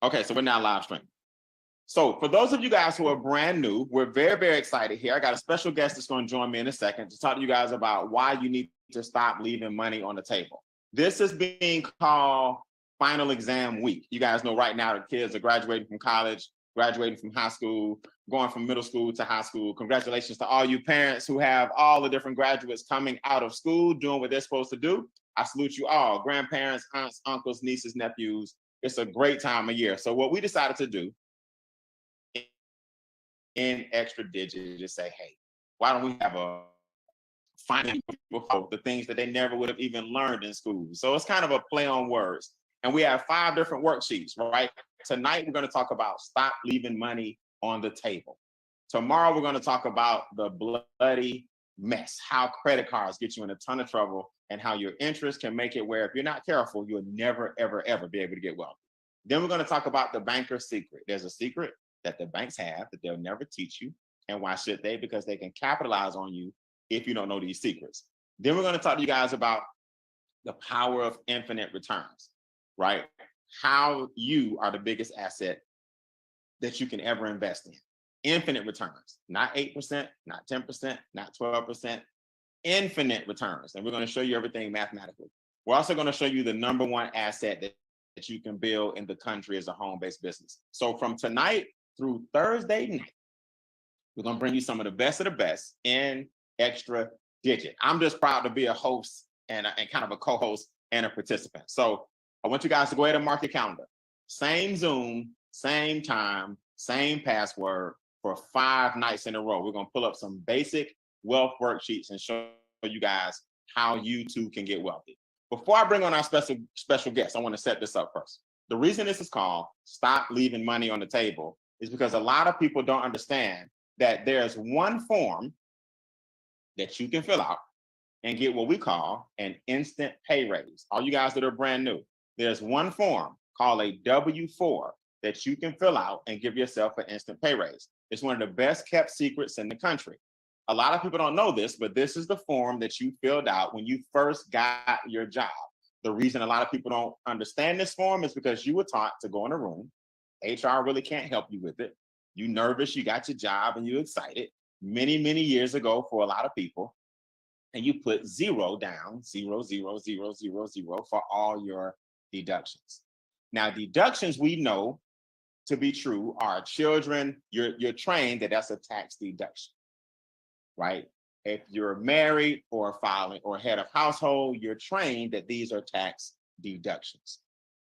Okay, so we're now live streaming. So for those of you guys who are brand new, we're very, very excited here. I got a special guest that's going to join me in a second to talk to you guys about why you need to stop leaving money on the table. This is being called final exam week. You guys know right now the kids are graduating from college, graduating from high school, going from middle school to high school. Congratulations to all you parents who have all the different graduates coming out of school, doing what they're supposed to do. I salute you all, grandparents, aunts, uncles, nieces, nephews. It's a great time of year. So what we decided to do in Extra Digit is say, hey, why don't we have a finding people the things that they never would have even learned in school. So it's kind of a play on words. And we have 5 different worksheets, right? Tonight, we're going to talk about stop leaving money on the table. Tomorrow, we're going to talk about the bloody mess, how credit cards get you in a ton of trouble and how your interest can make it where if you're not careful, you'll never, ever, ever be able to get wealthy. Then we're going to talk about the banker's secret. There's a secret that the banks have that they'll never teach you. And why should they? Because they can capitalize on you if you don't know these secrets. Then we're going to talk to you guys about the power of infinite returns, right? How you are the biggest asset that you can ever invest in. Infinite returns, not 8%, not 10%, not 12%, infinite returns. And we're going to show you everything mathematically. We're also going to show you the number one asset that you can build in the country as a home-based business. So from tonight through Thursday night, we're going to bring you some of the best in Extra Digit. I'm just proud to be a host and kind of a co-host and a participant. So I want you guys to go ahead and mark your calendar. Same Zoom, same time, same password for 5 nights in a row. We're going to pull up some basic wealth worksheets and show you guys how you too can get wealthy. Before I bring on our special guest, I want to set this up first. The reason this is called Stop Leaving Money on the Table is because a lot of people don't understand that there's one form that you can fill out and get what we call an instant pay raise. All you guys that are brand new, there's one form called a W-4 that you can fill out and give yourself an instant pay raise. It's one of the best kept secrets in the country. A lot of people don't know this, but this is the form that you filled out when you first got your job. The reason a lot of people don't understand this form is because you were taught to go in a room. HR really can't help you with it. You nervous, you got your job and you excited. Many, many years ago for a lot of people, and you put 0 down, 0, 0, 0, 0, 0 for all your deductions. Now, deductions we know to be true are children, you're trained that that's a tax deduction, right? If you're married or filing or head of household, you're trained that these are tax deductions.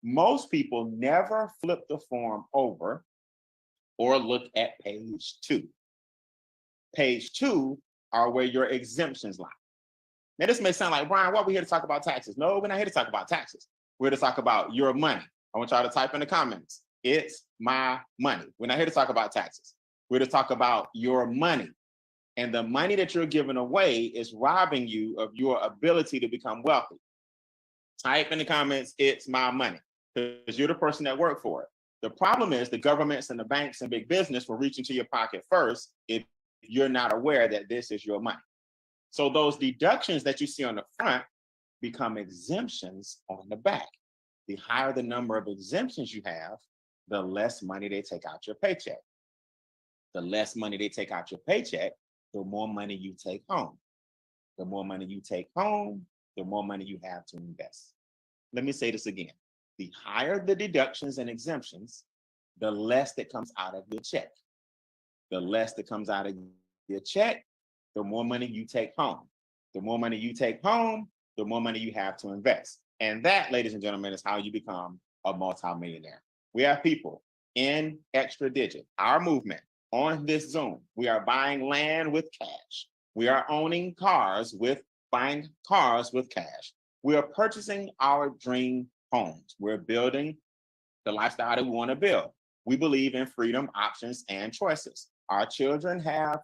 Most people never flip the form over or look at page 2. Page 2 are where your exemptions lie. Now, this may sound like, Brian, why are we here to talk about taxes? No, we're not here to talk about taxes. We're here to talk about your money. I want y'all to type in the comments, it's my money. We're not here to talk about taxes. We're here to talk about your money. And the money that you're giving away is robbing you of your ability to become wealthy. Type in the comments, it's my money, because you're the person that worked for it. The problem is the governments and the banks and big business will reach into your pocket first if you're not aware that this is your money. So those deductions that you see on the front become exemptions on the back. The higher the number of exemptions you have, the less money they take out your paycheck. The less money they take out your paycheck, the more money you take home. The more money you take home, the more money you have to invest. Let me say this again. The higher the deductions and exemptions, the less that comes out of your check. The less that comes out of your check, the more money you take home. The more money you take home, the more money you have to invest. And that, ladies and gentlemen, is how you become a multimillionaire. We have people in Extra Digit, our movement on this Zoom. We are buying land with cash. We are owning cars buying cars with cash. We are purchasing our dream homes. We're building the lifestyle that we want to build. We believe in freedom, options, and choices. Our children have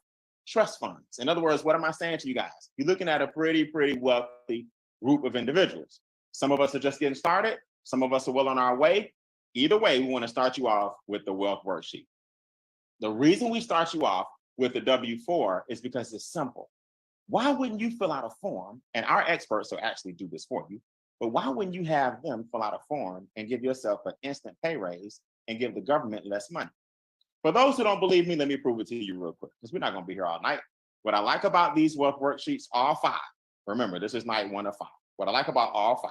trust funds. In other words, what am I saying to you guys? You're looking at a pretty wealthy group of individuals. Some of us are just getting started. Some of us are well on our way. Either way, we want to start you off with the wealth worksheet. The reason we start you off with the W-4 is because it's simple. Why wouldn't you fill out a form? And our experts will actually do this for you. But why wouldn't you have them fill out a form and give yourself an instant pay raise and give the government less money. For those who don't believe me, let me prove it to you real quick, because we're not going to be here all night. What I like about these wealth worksheets, all 5, remember, this is night 1 of 5. What I like about all 5,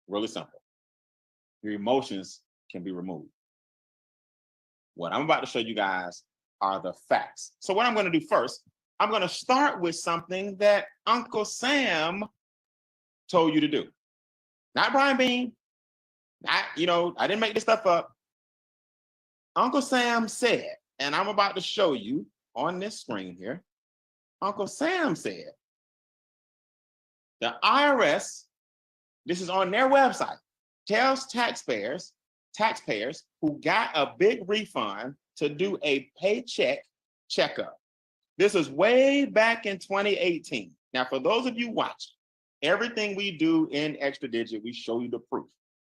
really simple. Your emotions can be removed. What I'm about to show you guys are the facts. So what I'm going to do first, I'm going to start with something that Uncle Sam told you to do. Not Brian Bean. Not, I didn't make this stuff up. Uncle Sam said, and I'm about to show you on this screen here, Uncle Sam said, the IRS, this is on their website, tells taxpayers who got a big refund to do a paycheck checkup. This is way back in 2018. Now, for those of you watching, everything we do in Extra Digit, we show you the proof.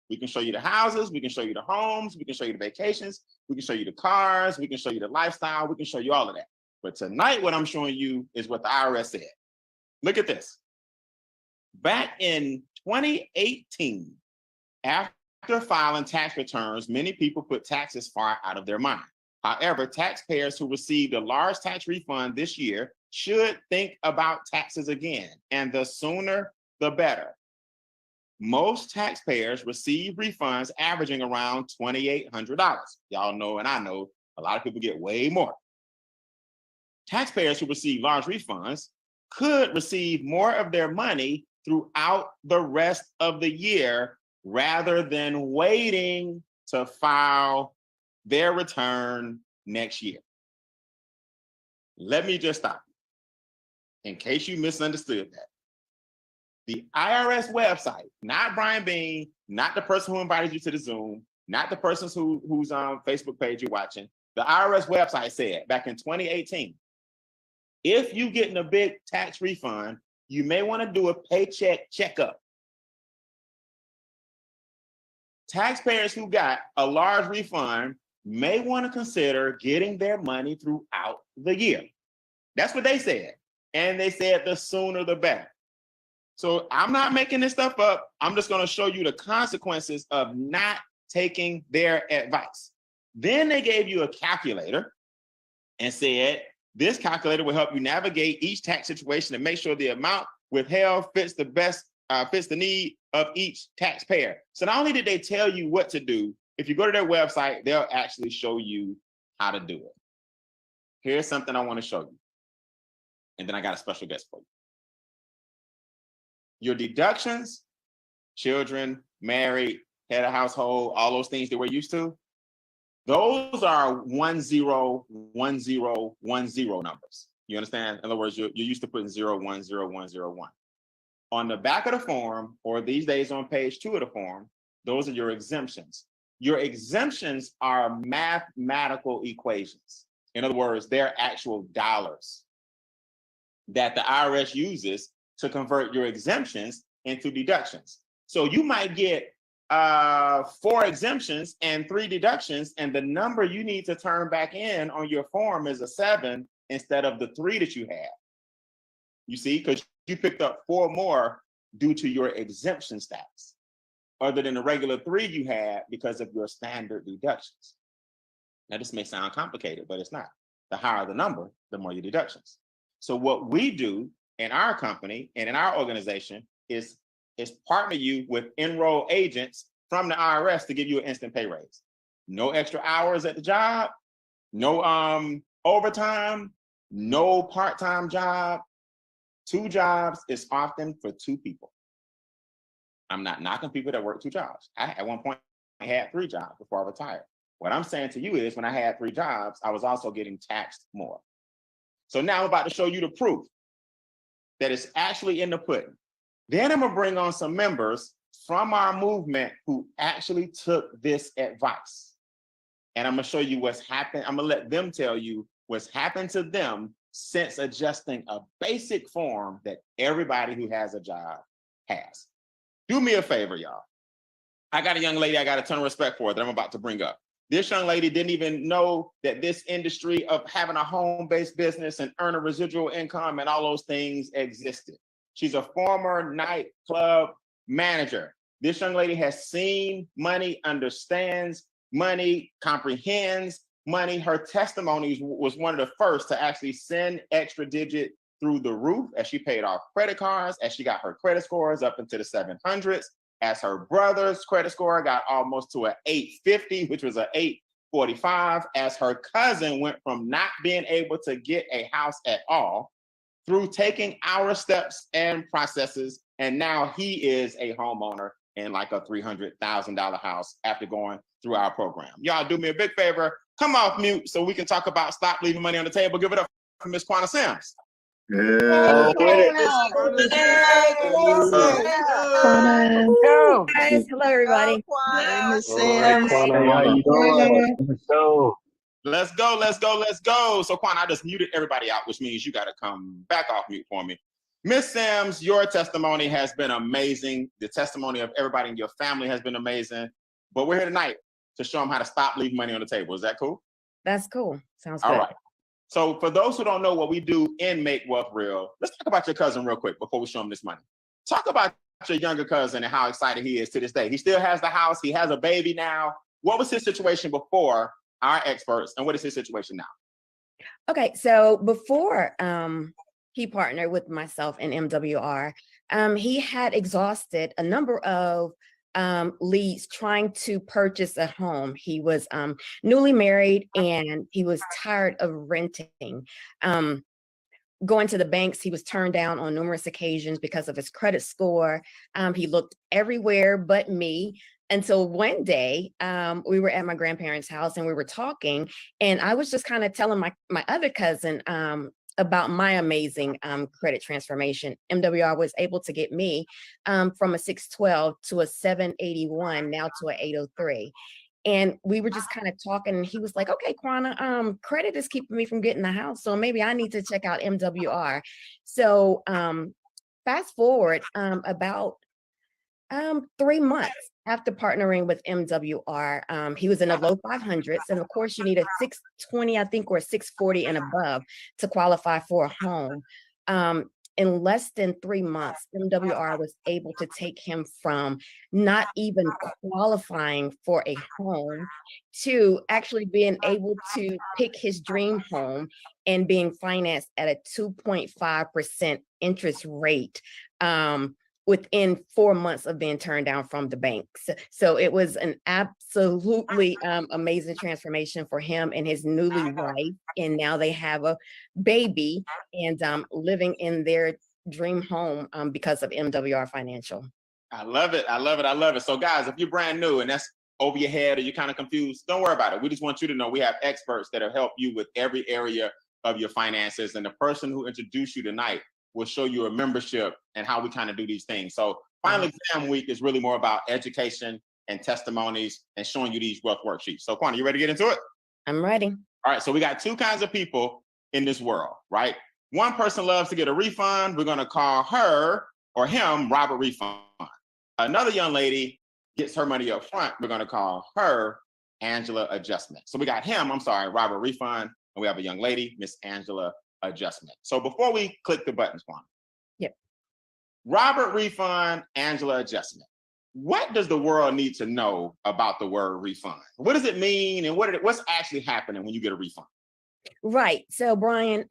We can show you the houses, we can show you the homes, we can show you the vacations, we can show you the cars, we can show you the lifestyle, we can show you all of that. But tonight, what I'm showing you is what the IRS said. Look at this. Back in 2018, after filing tax returns, many people put taxes far out of their mind. However, taxpayers who received a large tax refund this year should think about taxes again, and the sooner, the better. Most taxpayers receive refunds averaging around $2,800. Y'all know, and I know, a lot of people get way more. Taxpayers who receive large refunds could receive more of their money throughout the rest of the year rather than waiting to file their return next year. Let me just stop you in case you misunderstood that. The IRS website, not Brian Bean, not the person who invited you to the Zoom, not the person whose Facebook page you're watching. The IRS website said back in 2018, if you're getting a big tax refund, you may want to do a paycheck checkup. Taxpayers who got a large refund may want to consider getting their money throughout the year. That's what they said. And they said the sooner the better. So I'm not making this stuff up. I'm just going to show you the consequences of not taking their advice. Then they gave you a calculator and said, this calculator will help you navigate each tax situation and make sure the amount withheld fits the need of each taxpayer. So not only did they tell you what to do, if you go to their website, they'll actually show you how to do it. Here's something I want to show you. And then I got a special guest for you. Your deductions, children, married, head of household, all those things that we're used to, those are 101010 numbers. You understand? In other words, you're used to putting 010101. On the back of the form, or these days on page 2 of the form, those are your exemptions. Your exemptions are mathematical equations. In other words, they're actual dollars that the IRS uses to convert your exemptions into deductions. So you might get 4 exemptions and 3 deductions, and the number you need to turn back in on your form is a 7 instead of the 3 that you have. You see, because you picked up 4 more due to your exemption status, other than the regular 3 you had because of your standard deductions. Now, this may sound complicated, but it's not. The higher the number, the more your deductions. So what we do in our company and in our organization is partner you with enrolled agents from the IRS to give you an instant pay raise. No extra hours at the job, no overtime, no part-time job. 2 jobs is often for 2 people. I'm not knocking people that work 2 jobs. At one point, I had 3 jobs before I retired. What I'm saying to you is when I had 3 jobs, I was also getting taxed more. So now I'm about to show you the proof that it's actually in the pudding. Then I'm gonna bring on some members from our movement who actually took this advice. And I'm gonna show you what's happened. I'm gonna let them tell you what's happened to them since adjusting a basic form that everybody who has a job has. Do me a favor, y'all. I got a young lady I got a ton of respect for that I'm about to bring up. This young lady didn't even know that this industry of having a home-based business and earn a residual income and all those things existed. She's a former nightclub manager. This young lady has seen money, understands money, comprehends money. Her testimony was one of the first to actually send extra digit through the roof as she paid off credit cards, as she got her credit scores up into the 700s, as her brother's credit score got almost to an 850, which was an 845, as her cousin went from not being able to get a house at all through taking our steps and processes. And now he is a homeowner in like a $300,000 house after going through our program. Y'all do me a big favor, come off mute so we can talk about stop leaving money on the table. Give it up for Miss Quanah Sims. Yeah. Guys, hello everybody. Hey, Miss All right, Sims. Quanah, how you doing? Welcome to the show. Let's go, let's go, let's go. So Quanah, I just muted everybody out, which means you got to come back off mute for me. Miss Sims, your testimony has been amazing. The testimony of everybody in your family has been amazing. But we're here tonight to show them how to stop leaving money on the table. Is that cool? That's cool. Sounds good. All right. So for those who don't know what we do in Make Wealth Real, let's talk about your cousin real quick before we show him this money. Talk about your younger cousin and how excited he is to this day. He still has the house. He has a baby now. What was his situation before our experts, and what is his situation now? Okay, so before he partnered with myself and MWR, he had exhausted a number of leads trying to purchase a home. He was newly married and he was tired of renting. Going to the banks, he was turned down on numerous occasions because of his credit score. He looked everywhere but me. Until one day, we were at my grandparents' house and we were talking, and I was just kind of telling my other cousin about my amazing credit transformation. MWR was able to get me from a 612 to a 781, now to an 803. And we were just kind of talking, and he was like, okay, Quanah, credit is keeping me from getting the house, so maybe I need to check out MWR. So fast forward about 3 months after partnering with MWR, he was in the low 500s. And of course, you need a 620, I think, or 640 and above to qualify for a home. In less than 3 months, MWR was able to take him from not even qualifying for a home to actually being able to pick his dream home and being financed at a 2.5% interest rate within 4 months of being turned down from the banks. So it was an absolutely amazing transformation for him and his newly wife. And now they have a baby and living in their dream home because of MWR Financial. I love it. I love it. I love it. So guys, if you're brand new and that's over your head or you're kind of confused, don't worry about it. We just want you to know we have experts that will help you with every area of your finances. And the person who introduced you tonight will show you a membership and how we kind of do these things. So Final Exam Week is really more about education and testimonies and showing you these wealth worksheets. So Quanah, you ready to get into it? I'm ready. All right, so we got two kinds of people in this world, right? One person loves to get a refund. We're gonna call her or him Robert Refund. Another young lady gets her money up front. We're gonna call her Angela Adjustment. So we got him, Robert Refund, and we have a young lady, Miss Angela Adjustment. So before we click the buttons, Quanah. Yep. Robert Refund, Angela Adjustment. What does the world need to know about the word refund? What does it mean, and what's actually happening when you get a refund? Right. So Brian,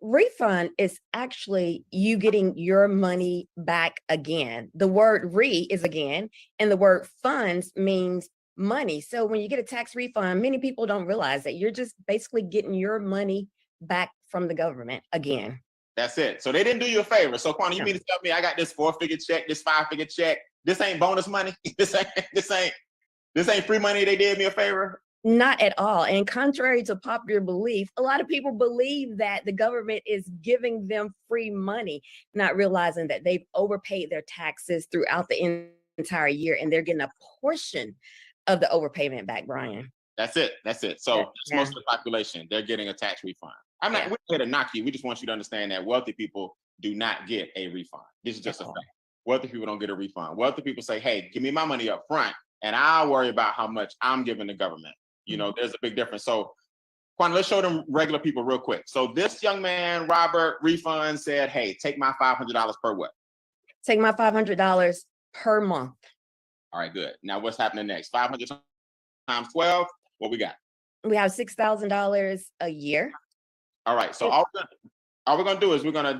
refund is actually you getting your money back again. The word re is again, and the word funds means money. So when you get a tax refund, many people don't realize that you're just basically getting your money back from the government again. That's it. So they didn't do you a favor. So Quanah, you mean to tell me I got this 4-figure check, this 5-figure check, this ain't bonus money? This ain't free money, they did me a favor? Not at all. And contrary to popular belief, a lot of people believe that the government is giving them free money, not realizing that they've overpaid their taxes throughout the entire year and they're getting a portion of the overpayment back, Brian. That's it. That's it. So most of the population, they're getting a tax refund. I'm not here to knock you. We just want you to understand that wealthy people do not get a refund. This is just a fact. Wealthy people don't get a refund. Wealthy people say, hey, give me my money up front and I'll worry about how much I'm giving the government. You know, there's a big difference. So Quanah, let's show them regular people real quick. So this young man, Robert Refund, said, hey, take my $500 per what? Take my $500 per month. All right, good. Now what's happening next? 500 times 12, what we got? We have $6,000 a year. All right. So all we're gonna do is we're gonna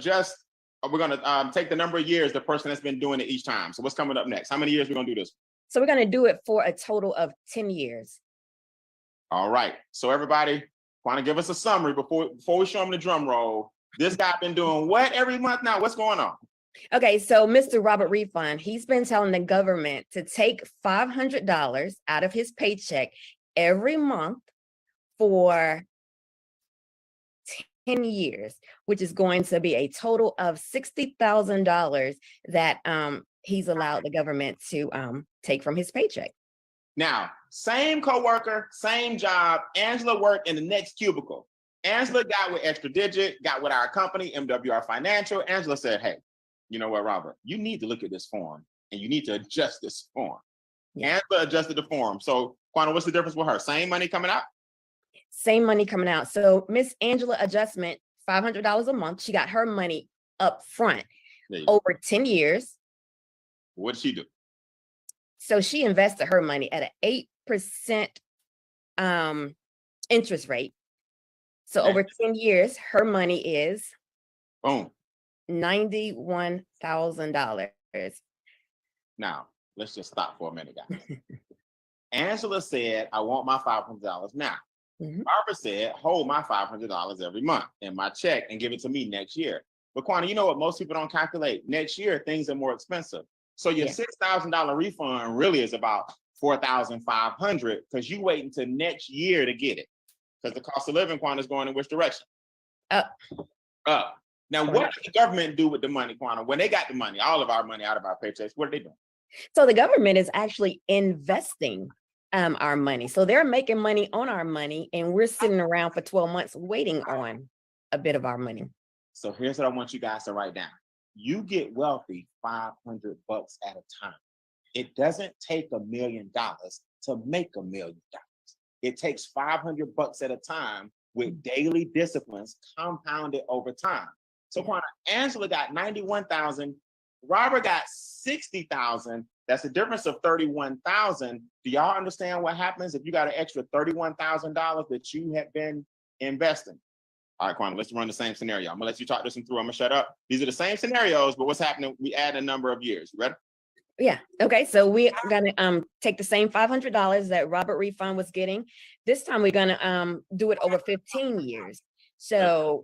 take the number of years the person has been doing it each time. So what's coming up next? How many years we're gonna do this? So we're gonna do it for a total of 10 years. All right. So everybody, want to give us a summary before we show them the drum roll. This guy been doing what every month now? What's going on? Okay, so Mr. Robert Refund, he's been telling the government to take $500 out of his paycheck every month for 10 years, which is going to be a total of $60,000 that he's allowed the government to take from his paycheck. Now, same coworker, same job. Angela worked in the next cubicle. Angela got with Extra Digit, got with our company, MWR Financial. Angela said, hey, you know what, Robert, you need to look at this form and you need to adjust this form. Yeah. Angela adjusted the form. So, Quana, what's the difference with her? Same money coming out? Same money coming out. So Miss Angela adjustment, $500 a month. She got her money up front over 10 years. What did she do? So she invested her money at an 8% interest rate. So over 10 years, her money is boom, $91,000. Now, let's just stop for a minute, guys. Angela said, I want my $500 now. Barbara said, hold my $500 every month in my check and give it to me next year. But Quana, you know what most people don't calculate? Next year, things are more expensive. So your $6,000 refund really is about $4,500 because you wait until next year to get it. Because the cost of living, Quana, is going in which direction? Up. Up. Now, what does the government do with the money, Quana? When they got the money, all of our money out of our paychecks, what are they doing? So the government is actually investing our money. So they're making money on our money, and we're sitting around for 12 months waiting on a bit of our money. So here's what I want you guys to write down. You get wealthy $500 at a time. It doesn't take $1 million to make $1 million. It takes $500 at a time with daily disciplines compounded over time. So Quana, Angela got 91,000, Robert got 60,000. That's a difference of 31,000. Do y'all understand what happens if you got an extra $31,000 that you have been investing? All right, Quana, let's run the same scenario. I'm gonna let you talk this one through. I'm gonna shut up. These are the same scenarios, but what's happening? We add a number of years. You ready? Yeah. Okay. So we're gonna take the same $500 that Robert Refund was getting. This time we're gonna do it over 15 years. So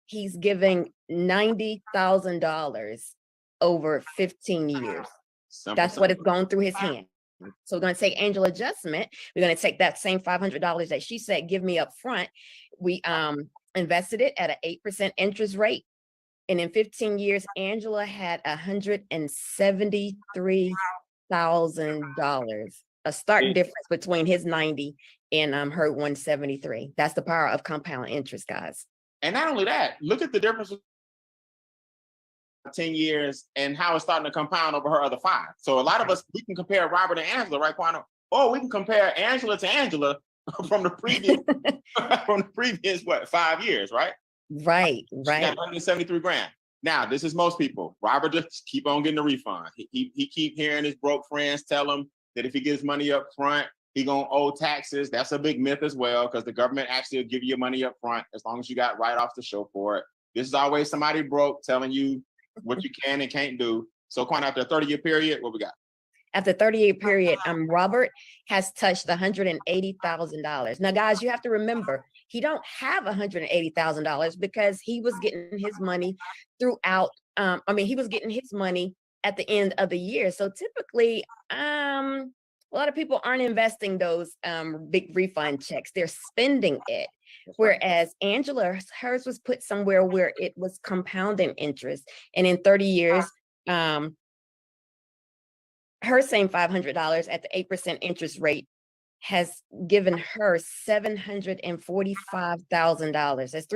he's giving $90,000 over 15 years. That's what it's going through his hand. So we're going to take Angel adjustment. We're going to take that same $500 that she said, give me up front. We invested it at an 8% interest rate. And in 15 years, Angela had $173,000, a stark difference between his 90 and her 173. That's the power of compound interest, guys. And not only that, look at the difference 10 years and how it's starting to compound over her other 5. So a lot of us, we can compare Robert and Angela, right, Quana? Or we can compare Angela to Angela from the previous, what, 5 years, right? Right. She got 173 grand. Now, this is most people. Robert just keep on getting the refund. He keep hearing his broke friends tell him that if he gets money up front, he gonna owe taxes. That's a big myth as well, because the government actually will give you your money up front as long as you got write-offs to show for it. This is always somebody broke telling you what you can and can't do. So, Quan, after a 30-year period, what we got? After 30-year period, Robert has touched $180,000. Now, guys, you have to remember, he don't have $180,000 because he was getting his money throughout. He was getting his money at the end of the year. So typically, a lot of people aren't investing those big refund checks. They're spending it. Whereas Angela, hers was put somewhere where it was compounding interest. And in 30 years, her same $500 at the 8% interest rate has given her $745,000. That's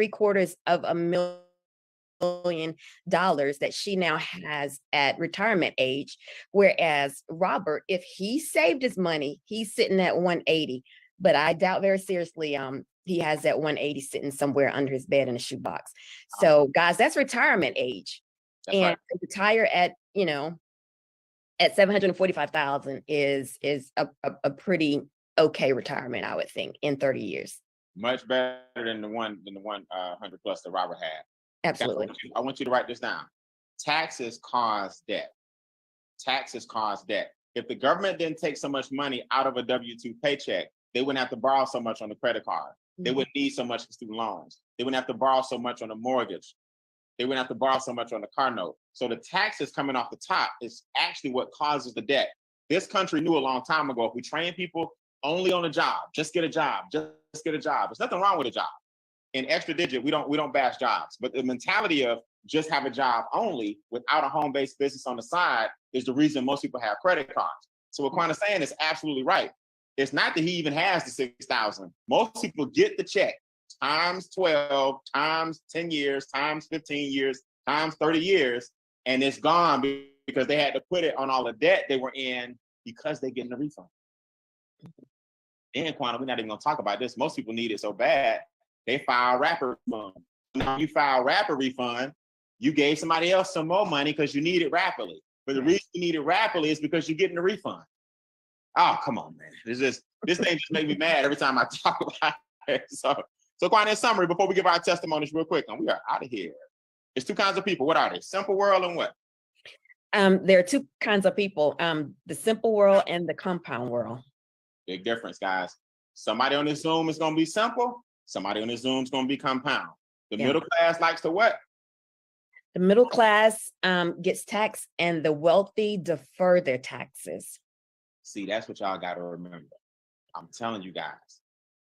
$750,000 that she now has at retirement age. Whereas Robert, if he saved his money, he's sitting at 180. But I doubt very seriously he has that 180 sitting somewhere under his bed in a shoebox. So guys, that's retirement age. That's and right. Retire at, at 745,000 is a pretty okay retirement, I would think, in 30 years. Much better than the 100 plus that Robert had. Absolutely. I want you to write this down. Taxes cause debt. Taxes cause debt. If the government didn't take so much money out of a W-2 paycheck, they wouldn't have to borrow so much on the credit card. They wouldn't need so much for student loans. They wouldn't have to borrow so much on the mortgage. They wouldn't have to borrow so much on the car note. So the taxes coming off the top is actually what causes the debt. This country knew a long time ago, if we train people only on a job, just get a job, just get a job. There's nothing wrong with a job. In Extra Digit, we don't bash jobs, but the mentality of just have a job only without a home-based business on the side is the reason most people have credit cards. So what Quan is saying is absolutely right. It's not that he even has the 6,000. Most people get the check times 12, times 10 years, times 15 years, times 30 years, and it's gone because they had to put it on all the debt they were in because they're getting a refund. And Quantum, we're not even gonna talk about this. Most people need it so bad, they file rapid refund. Now you file rapid refund, you gave somebody else some more money because you need it rapidly. But the reason you need it rapidly is because you're getting a refund. Oh, come on, man. This thing just makes me mad every time I talk about it. So Quan, in summary, before we give our testimonies real quick, and we are out of here. There's two kinds of people. What are they? Simple world and what? There are two kinds of people, the simple world and the compound world. Big difference, guys. Somebody on this Zoom is going to be simple. Somebody on this Zoom is going to be compound. The middle class likes to what? The middle class gets taxed and the wealthy defer their taxes. See, that's what y'all got to remember. I'm telling you guys,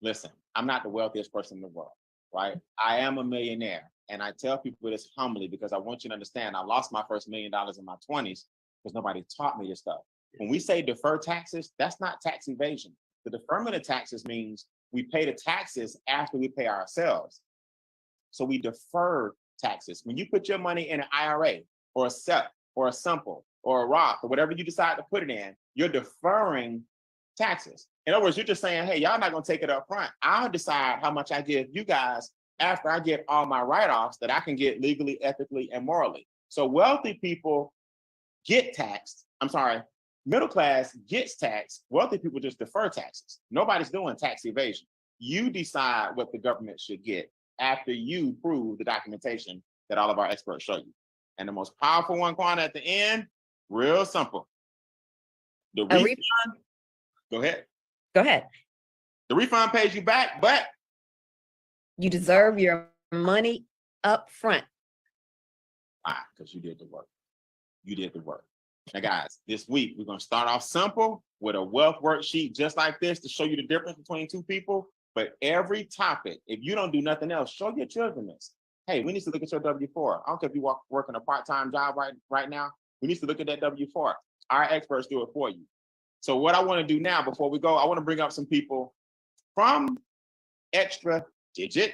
listen, I'm not the wealthiest person in the world, right? I am a millionaire. And I tell people this humbly because I want you to understand, I lost my first $1 million in my 20s because nobody taught me this stuff. When we say defer taxes, that's not tax evasion. The deferment of taxes means we pay the taxes after we pay ourselves. So we defer taxes. When you put your money in an IRA or a SEP or a simple or a Roth or whatever you decide to put it in, you're deferring taxes. In other words, you're just saying, hey, y'all not gonna take it up front. I'll decide how much I give you guys after I get all my write-offs that I can get legally, ethically, and morally. So wealthy people get taxed. I'm sorry, middle class gets taxed. Wealthy people just defer taxes. Nobody's doing tax evasion. You decide what the government should get after you prove the documentation that all of our experts show you. And the most powerful one, Quan, at the end, real simple. The refund. Go ahead. Go ahead. The refund pays you back, but you deserve your money up front. Why? Because you did the work. You did the work. Now, guys, this week we're going to start off simple with a wealth worksheet just like this to show you the difference between two people. But every topic, if you don't do nothing else, show your children this. Hey, we need to look at your W-4. I don't care if you working a part-time job right now. We need to look at that W-4. Our experts do it for you. So what I want to do now before we go, I want to bring up some people from Extra Digit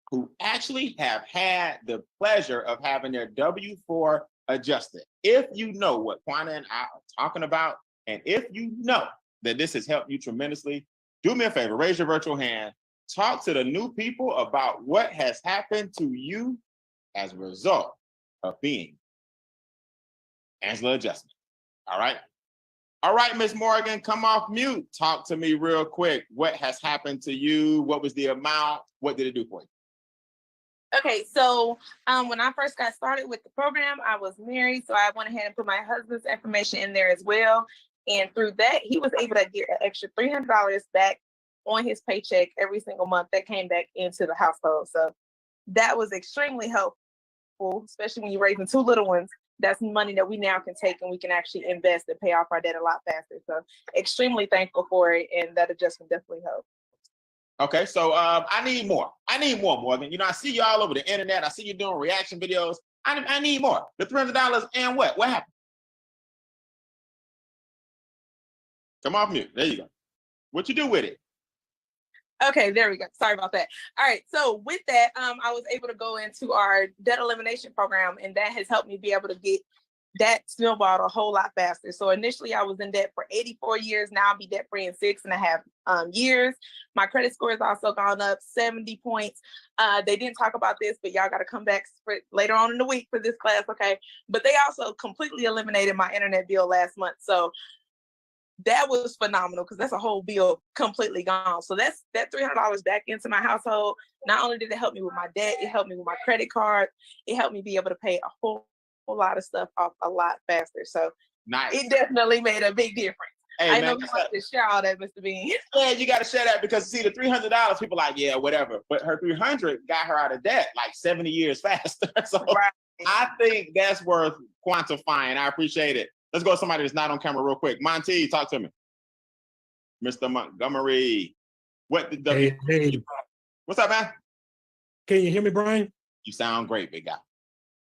who actually have had the pleasure of having their W-4 adjusted. If you know what Quana and I are talking about, and if you know that this has helped you tremendously, do me a favor, raise your virtual hand, talk to the new people about what has happened to you as a result of being Angela Adjustment. All right? All right, Miss Morgan, come off mute. Talk to me real quick. What has happened to you? What was the amount? What did it do for you? Okay, so when I first got started with the program, I was married, so I went ahead and put my husband's information in there as well. And through that, he was able to get an extra $300 back on his paycheck every single month that came back into the household. So that was extremely helpful, especially when you're raising two little ones. That's money that we now can take and we can actually invest and pay off our debt a lot faster. So extremely thankful for it, and that adjustment definitely helped. Okay, so I need more. I need more, Morgan. You know, I see you all over the internet. I see you doing reaction videos. I need more. The $300 and what? What happened? Come off mute. There you go. What you do with it? Okay, there we go. Sorry about that. All right, so with that, I was able to go into our debt elimination program, and that has helped me be able to get that snowballed a whole lot faster. So initially I was in debt for 84 years. Now I'll be debt free in 6.5 years. My credit score has also gone up 70 points. They didn't talk about this, but y'all got to come back for later on in the week for this class, okay? But they also completely eliminated my internet bill last month. So that was phenomenal because that's a whole bill completely gone. So that's that $300 back into my household. Not only did it help me with my debt, it helped me with my credit card. It helped me be able to pay a whole lot of stuff off a lot faster. So Nice. it definitely made a big difference. Hey, I man, know you want to share all that, Mr. Bean. Yeah, you got to share that because see the $300, people like, yeah, whatever. But her 300 got her out of debt like 70 years faster. So Right. I think that's worth quantifying. I appreciate it. Let's go to somebody that's not on camera real quick. Monty, talk to me. Mr. Montgomery. What the Hey. What's up, man? Can you hear me, Brian? You sound great, big guy.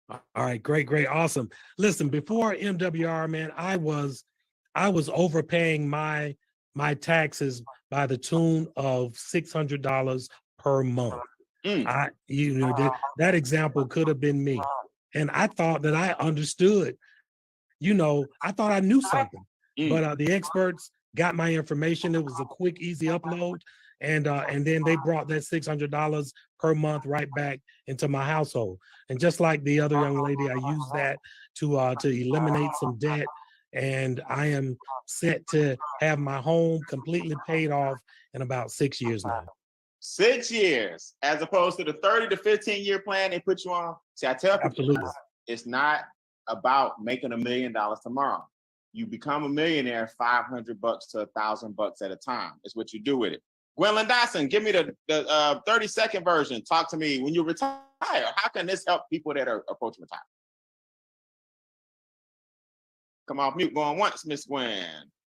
All right, great, awesome. Listen, before MWR, man, I was overpaying my taxes by the tune of $600 per month. That example could have been me, and I thought that I understood. I thought I knew something, but the experts got my information. It was a quick, easy upload, and then they brought that $600 per month right back into my household. And just like the other young lady, I used that to eliminate some debt, and I am set to have my home completely paid off in about 6 years now. 6 years, as opposed to the 30 to 15-year plan they put you on. See, I tell people, Absolutely. It's not about making $1 million tomorrow. You become a millionaire $500 to $1,000 at a time. Is what you do with it. Gwendolyn Dawson, give me the 30-second version. Talk to me when you retire. How can this help people that are approaching retirement? Come off mute going once, Miss Gwen.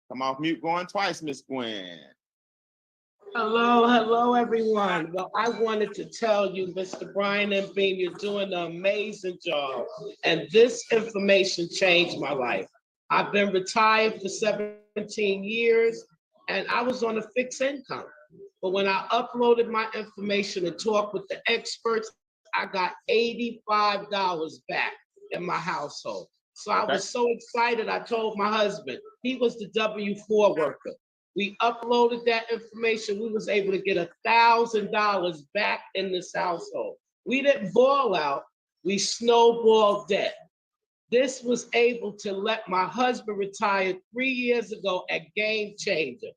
Come off mute going twice, Miss Gwen. Hello, everyone. Well, I wanted to tell you, Mr. Brian and Bean, you're doing an amazing job. And this information changed my life. I've been retired for 17 years, and I was on a fixed income. But when I uploaded my information and talked with the experts, I got $85 back in my household. So I was so excited, I told my husband, he was the W-4 worker. We uploaded that information. We was able to get $1,000 back in this household. We didn't ball out, we snowballed debt. This was able to let my husband retire 3 years ago at Game Changer.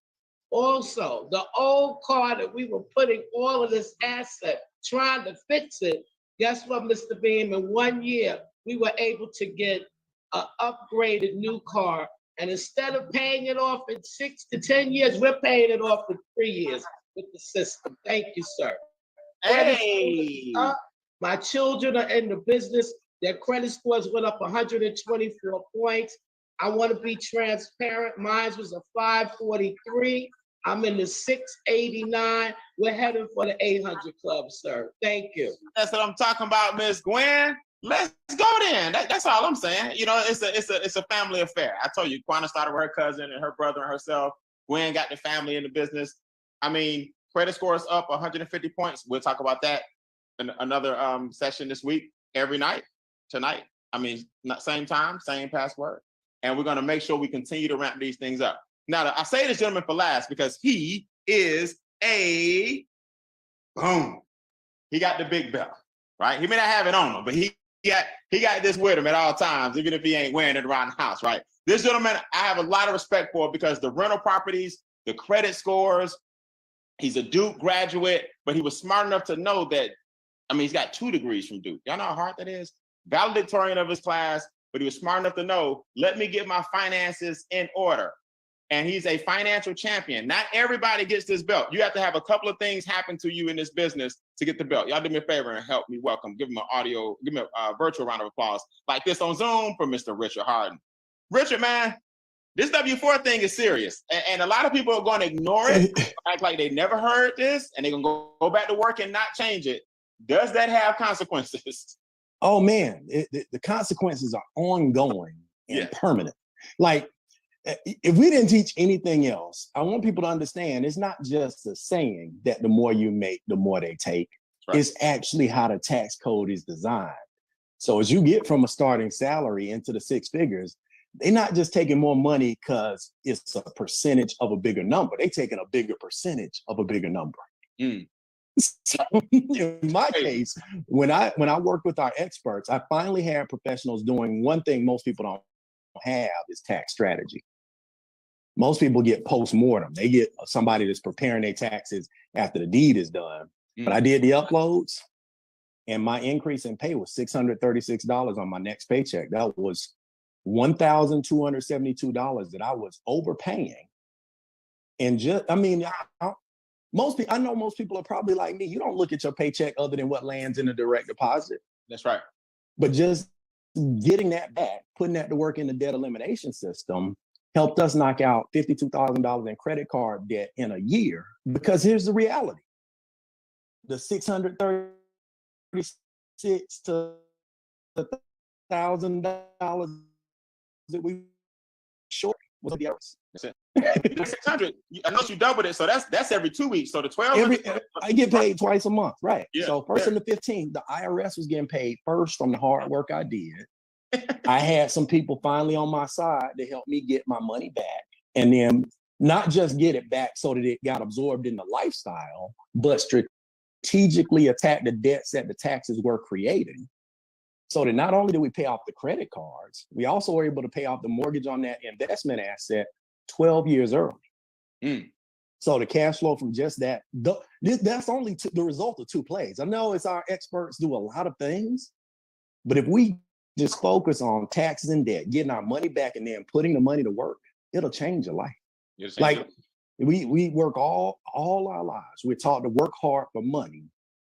Also, the old car that we were putting all of this asset, trying to fix it, guess what, Mr. Beam? In 1 year, we were able to get an upgraded new car. And instead of paying it off in 6 to 10 years, we're paying it off in 3 years with the system. Thank you, sir. Hey. My children are in the business. Their credit scores went up 124 points. I want to be transparent. Mine was a 543. I'm in the 689. We're heading for the 800 club, sir. Thank you. That's what I'm talking about, Miss Gwen. Let's go then. That's all I'm saying. It's a family affair. I told you, Quana started with her cousin and her brother and herself. Gwen got the family in the business. I mean, credit scores up 150 points. We'll talk about that in another session this week, every night, tonight. I mean, same time, same password. And we're going to make sure we continue to ramp these things up. Now, I say this gentleman for last because he is a boom. He got the big belt, right? He may not have it on him, but he got this with him at all times, even if he ain't wearing it around the house, right? This gentleman, I have a lot of respect for because the rental properties, the credit scores, he's a Duke graduate, but he was smart enough to know that, I mean, he's got 2 degrees from Duke. Y'all know how hard that is? Valedictorian of his class, but he was smart enough to know, let me get my finances in order. And he's a financial champion. Not everybody gets this belt. You have to have a couple of things happen to you in this business to get the belt. Y'all do me a favor and help me welcome. Give him a virtual round of applause like this on Zoom for Mr. Richard Harden. Richard, man, this W-4 thing is serious. And a lot of people are going to ignore it, act like they never heard this, and they're going to go back to work and not change it. Does that have consequences? Oh, man, the consequences are ongoing and permanent. Like, if we didn't teach anything else, I want people to understand it's not just a saying that the more you make, the more they take. Right. It's actually how the tax code is designed. So as you get from a starting salary into the 6 figures, they're not just taking more money because it's a percentage of a bigger number. They're taking a bigger percentage of a bigger number. So in my case, when I work with our experts, I finally had professionals doing one thing most people don't have is tax strategy. Most people get post-mortem. They get somebody that's preparing their taxes after the deed is done. But I did the uploads, and my increase in pay was $636 on my next paycheck. That was $1,272 that I was overpaying. And just, I mean, I know most people are probably like me. You don't look at your paycheck other than what lands in a direct deposit. That's right. But just getting that back, putting that to work in the debt elimination system helped us knock out $52,000 in credit card debt in a year. Because here's the reality. The $636 to $1,000 that we short was the errors. That's it. 600. I know you doubled it, so that's every 2 weeks. So the 12. I get paid twice a month, right? Yeah. So first and the 15th, the IRS was getting paid first from the hard work I did. I had some people finally on my side to help me get my money back, and then not just get it back so that it got absorbed in the lifestyle, but strategically attack the debts that the taxes were creating. So that not only did we pay off the credit cards, we also were able to pay off the mortgage on that investment asset 12 years early. So the cash flow from just that, that's only the result of 2 plays. I know it's our experts do a lot of things, but if we just focus on taxes and debt, getting our money back and then putting the money to work, it'll change your life. Like we work all our lives. We're taught to work hard for money,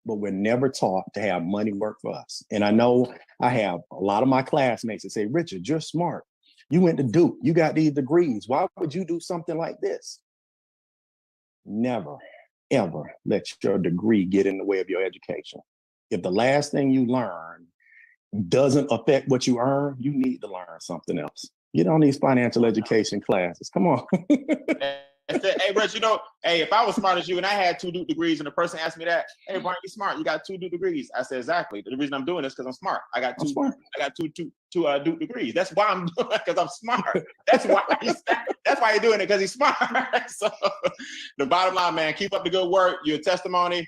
but we're never taught to have money work for us. And I know I have a lot of my classmates that say, Richard, you're smart. You went to Duke. You got these degrees. Why would you do something like this? Never, ever let your degree get in the way of your education. If the last thing you learn doesn't affect what you earn, you need to learn something else. Get on these financial education classes. Come on. Hey, Rich, if I was smart as you and I had 2 Duke degrees and the person asked me that, hey, Brian, you're smart. You got 2 Duke degrees. I said, exactly. The reason I'm doing this is because I'm smart. I got two Duke degrees. That's why I'm doing it, because I'm smart. That's why you're doing it, because he's smart. So the bottom line, man, keep up the good work. Your testimony.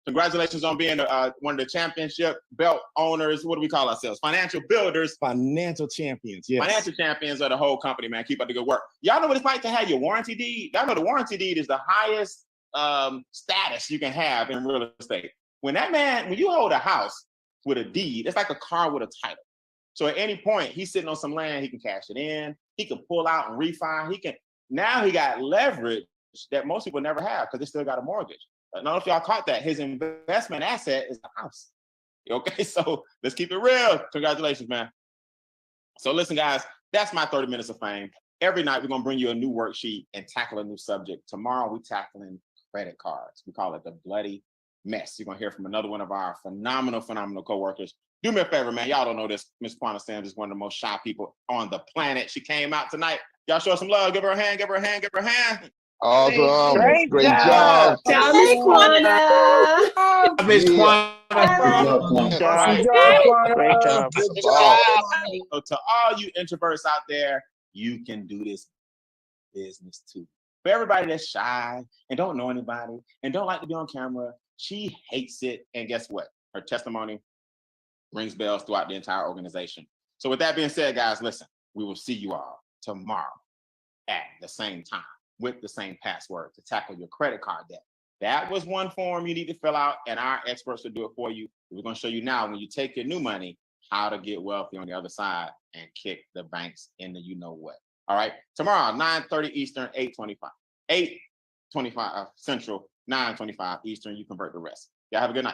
Congratulations on being one of the championship belt owners. What do we call ourselves? Financial builders. Financial champions, yes. Financial champions of the whole company, man. Keep up the good work. Y'all know what it's like to have your warranty deed? Y'all know the warranty deed is the highest status you can have in real estate. When you hold a house with a deed, it's like a car with a title. So at any point, he's sitting on some land, he can cash it in, he can pull out and refi. Now he got leverage that most people never have because they still got a mortgage. I don't know if y'all caught that. His investment asset is the house. Okay, so let's keep it real. Congratulations, man. So listen, guys, that's my 30 minutes of fame. Every night, we're going to bring you a new worksheet and tackle a new subject. Tomorrow, we're tackling credit cards. We call it the bloody mess. You're going to hear from another one of our phenomenal coworkers. Do me a favor, man. Y'all don't know this. Miss Quanah Sams is one of the most shy people on the planet. She came out tonight. Y'all show some love. Give her a hand. Give her a hand. Give her a hand. Awesome. Great job. Miss Quanah. Miss Quanah. Great job. So to all you introverts out there, you can do this business too. For everybody that's shy and don't know anybody and don't like to be on camera, she hates it. And guess what? Her testimony rings bells throughout the entire organization. So with that being said, guys, listen, we will see you all tomorrow at the same time with the same password to tackle your credit card debt. That was one form you need to fill out, and our experts will do it for you. We're going to show you now, when you take your new money, how to get wealthy on the other side and kick the banks in the you-know-what. All right? Tomorrow, 9:30 Eastern, 8:25 Central, 9:25 Eastern. You convert the rest. Y'all have a good night.